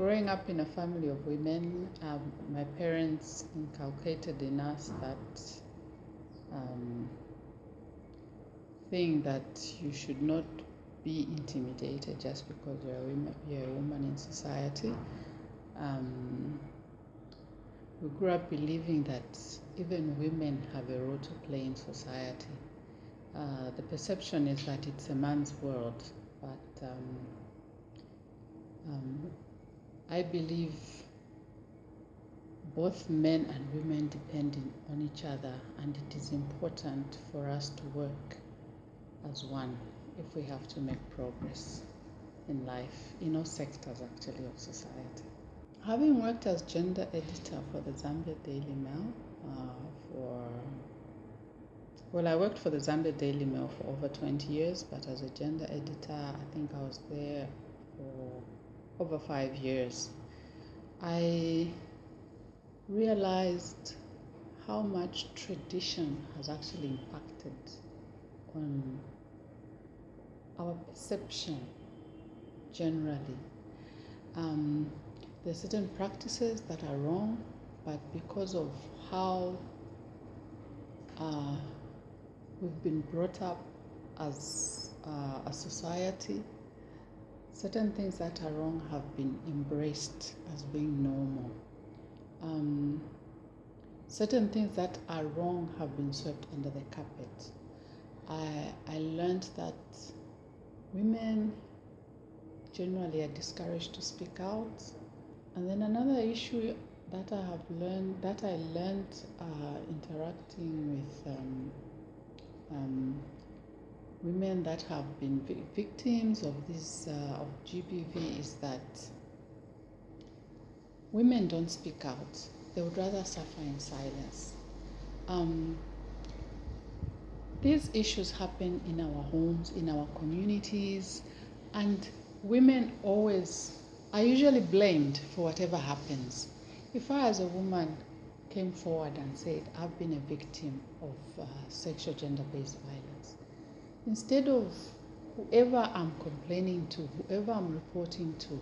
growing up in a family of women, my parents inculcated in us that thing that you should not be intimidated just because you're a woman in society. We grew up believing that even women have a role to play in society. The perception is that it's a man's world, but I believe both men and women depend on each other, and it is important for us to work as one if we have to make progress in life, in all sectors actually of society. Having worked as gender editor for the Zambia Daily Mail I worked for the Zambia Daily Mail for over 20 years, but as a gender editor, I think I was there for over 5 years. I realized how much tradition has actually impacted on our perception generally. There are certain practices that are wrong, but because of how we've been brought up as a society, certain things that are wrong have been embraced as being normal. Certain things that are wrong have been swept under the carpet. I learned that women generally are discouraged to speak out. And then another issue that I learned interacting with women that have been victims of this of GBV is that women don't speak out. They would rather suffer in silence. These issues happen in our homes, in our communities, and women are usually blamed for whatever happens. If I as a woman came forward and said, I've been a victim of sexual gender-based violence, instead of whoever I'm complaining to, whoever I'm reporting to,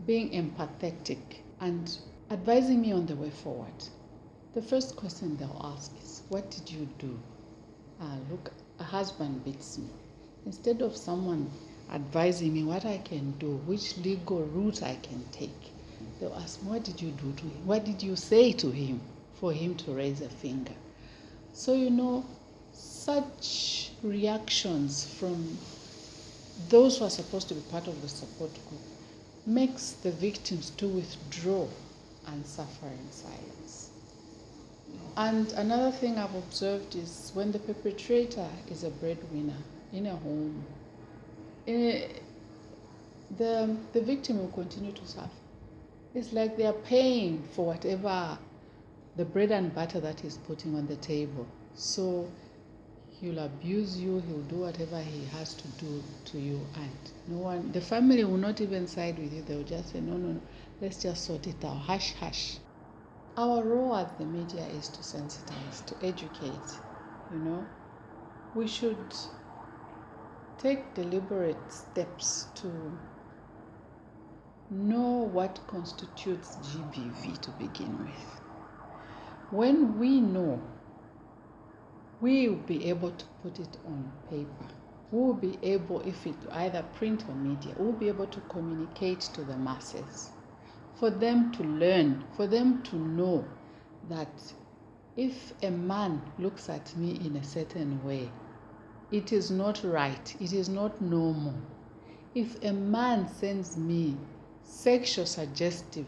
being empathetic and advising me on the way forward, the first question they'll ask is, what did you do? Look, a husband beats me. Instead of someone advising me what I can do, which legal route I can take, they'll ask me, what did you do to him? What did you say to him for him to raise a finger? So, such reactions from those who are supposed to be part of the support group makes the victims to withdraw and suffer in silence. And another thing I've observed is when the perpetrator is a breadwinner in a home, the victim will continue to suffer. It's like they are paying for whatever the bread and butter that he's putting on the table. So he'll abuse you, he'll do whatever he has to do to you, and the family will not even side with you. They'll just say, no, let's just sort it out, hush, hush. Our role as the media is to sensitize, to educate, We should take deliberate steps to know what constitutes GBV to begin with. When we know, we will be able to put it on paper. We will be able, if it either print or media, we will be able to communicate to the masses, for them to learn, for them to know that if a man looks at me in a certain way, it is not right, it is not normal. If a man sends me sexual suggestive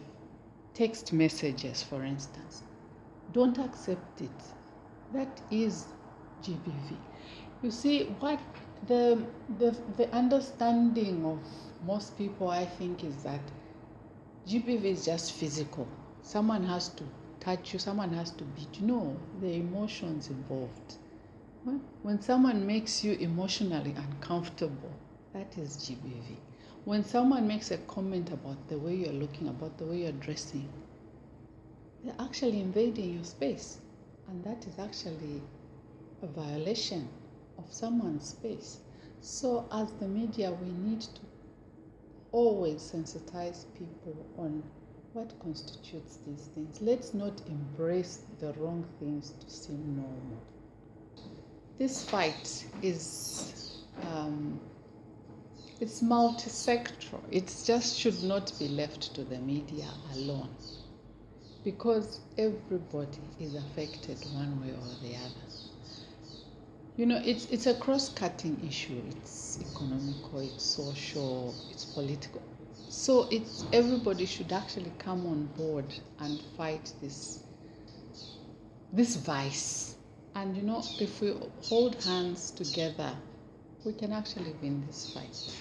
text messages, for instance, don't accept it. That is GBV. You see, what the understanding of most people, I think, is that GBV is just physical. Someone has to touch you, someone has to beat you. No, there are emotions involved. When someone makes you emotionally uncomfortable, that is GBV. When someone makes a comment about the way you're looking, about the way you're dressing, they're actually invading your space. And that is actually a violation of someone's space. So as the media, we need to always sensitize people on what constitutes these things. Let's not embrace the wrong things to seem normal. This fight is it's multi-sectoral. It just should not be left to the media alone, because everybody is affected one way or the other. You know, it's a cross-cutting issue. It's economical, it's social, it's political. So everybody should actually come on board and fight this vice. And you know, if we hold hands together, we can actually win this fight.